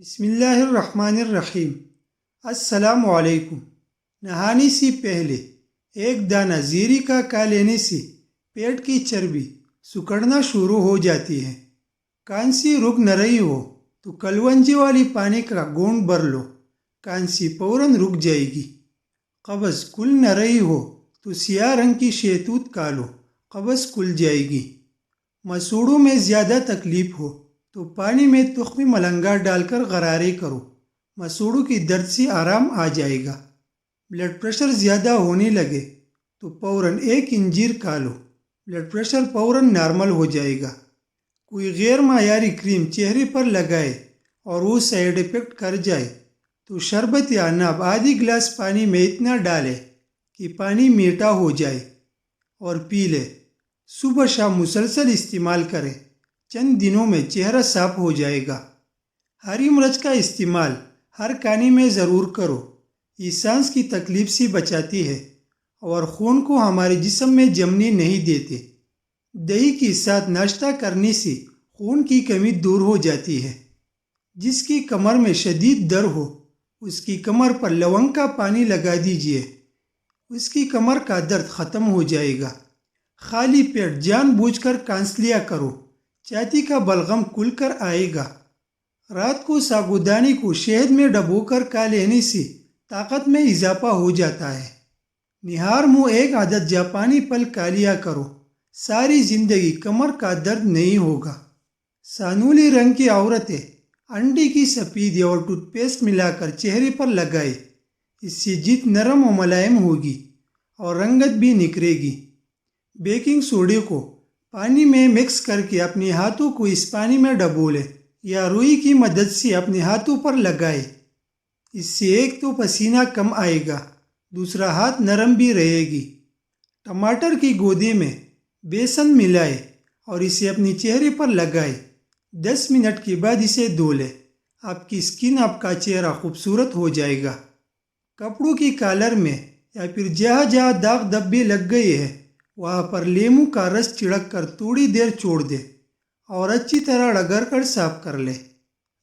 بسم اللہ الرحمن الرحیم۔ السلام علیکم۔ نہانے سے پہلے ایک دانہ زیرے کا کھا لینے سے پیٹ کی چربی سکڑنا شروع ہو جاتی ہے۔ کانسی رک نہ رہی ہو تو کلونجی والی پانی کا گھونٹ بھر لو، کانسی فوراً رک جائے گی۔ قبض کھل نہ رہی ہو تو سیاہ رنگ کی شہتوت کھا لو، قبض کھل جائے گی۔ مسوڑوں میں زیادہ تکلیف ہو تو پانی میں تخم ملنگا ڈال کر غرارے کرو، مسوڑوں کی درد سے آرام آ جائے گا۔ بلڈ پریشر زیادہ ہونے لگے تو فوراً ایک انجیر کھا لو، بلڈ پریشر فوراً نارمل ہو جائے گا۔ کوئی غیر معیاری کریم چہرے پر لگائے اور وہ سائیڈ افیکٹ کر جائے تو شربت یا ناب آدھی گلاس پانی میں اتنا ڈالے کہ پانی میٹھا ہو جائے اور پی لے۔ صبح شام مسلسل استعمال کریں، چند دنوں میں چہرہ صاف ہو جائے گا۔ ہری مرچ کا استعمال ہر کھانے میں ضرور کرو، یہ سانس کی تکلیف سے بچاتی ہے اور خون کو ہمارے جسم میں جمنے نہیں دیتے۔ دہی کے ساتھ ناشتہ کرنے سے خون کی کمی دور ہو جاتی ہے۔ جس کی کمر میں شدید درد ہو اس کی کمر پر لونگ کا پانی لگا دیجیے، اس کی کمر کا درد ختم ہو جائے گا۔ خالی پیٹ جان بوجھ کر کانس لیا کرو، چھاتی کا بلغم کھل کر آئے گا۔ رات کو سابودانی کو شہد میں ڈبو کر کھا لینے سے طاقت میں اضافہ ہو جاتا ہے۔ نہار منہ ایک عدد جاپانی پھل کھا لیا کرو، ساری زندگی کمر کا درد نہیں ہوگا۔ سانولی رنگ کی عورتیں انڈے کی سفیدی اور ٹوتھ پیسٹ ملا کر چہرے پر لگائے، اس سے جلد نرم و ملائم ہوگی اور رنگت بھی نکھرے گی۔ بیکنگ سوڈے کو پانی میں مکس کر کے اپنے ہاتھوں کو اس پانی میں ڈبولے یا روئی کی مدد سے اپنے ہاتھوں پر لگائے، اس سے ایک تو پسینہ کم آئے گا، دوسرا ہاتھ نرم بھی رہے گی۔ ٹماٹر کی گودے میں بیسن ملائے اور اسے اپنے چہرے پر لگائے، 10 منٹ کے بعد اسے دھو لے، آپ کی اسکن، آپ کا چہرہ خوبصورت ہو جائے گا۔ کپڑوں کی کالر میں یا پھر جہاں جہاں داغ دھبے لگ گئے ہیں وہاں پر لیموں کا رس چھڑک کر تھوڑی دیر چھوڑ دے اور اچھی طرح رگڑ کر صاف کر لے۔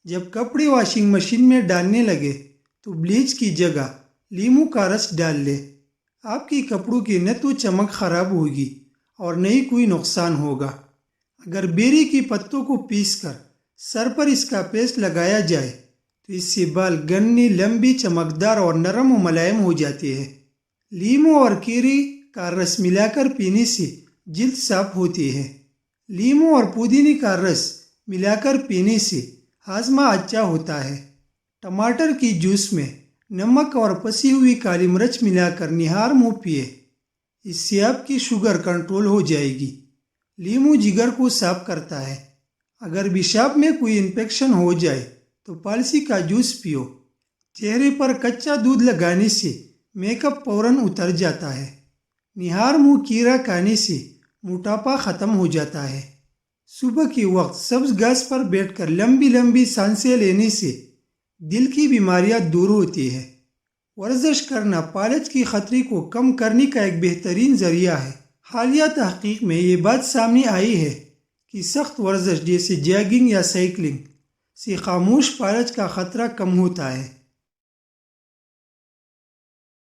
جب کپڑے واشنگ مشین میں ڈالنے لگے تو بلیچ کی جگہ لیموں کا رس ڈال لے، آپ کی کپڑوں کی نہ تو چمک خراب ہوگی اور نہ ہی کوئی نقصان ہوگا۔ اگر بیری کی پتوں کو پیس کر سر پر اس کا پیسٹ لگایا جائے تو اس سے بال گھنے، لمبی، چمکدار اور نرم و ملائم ہو جاتے ہیں۔ لیموں اور کیری کا رس ملا کر پینے سے جلد صاف ہوتی ہے۔ لیموں اور پودینے کا رس ملا کر پینے سے ہاضمہ اچھا ہوتا ہے۔ ٹماٹر کی جوس میں نمک اور پسی ہوئی کالی مرچ ملا کر نہار منہ پیے، اس سے آپ کی شوگر کنٹرول ہو جائے گی۔ لیموں جگر کو صاف کرتا ہے۔ اگر پیشاب میں کوئی انفیکشن ہو جائے تو پالسی کا جوس پیو، چہرے پر کچا دودھ لگانے سے میک اپ فوراً اتر جاتا ہے۔ نہار منہ کیرا کھانے سے موٹاپا ختم ہو جاتا ہے۔ صبح کے وقت سبز گھاس پر بیٹھ کر لمبی لمبی سانسیں لینے سے دل کی بیماریاں دور ہوتی ہیں۔ ورزش کرنا فالج کے خطرے کو کم کرنے کا ایک بہترین ذریعہ ہے۔ حالیہ تحقیق میں یہ بات سامنے آئی ہے کہ سخت ورزش جیسے جاگنگ یا سائیکلنگ سے خاموش فالج کا خطرہ کم ہوتا ہے۔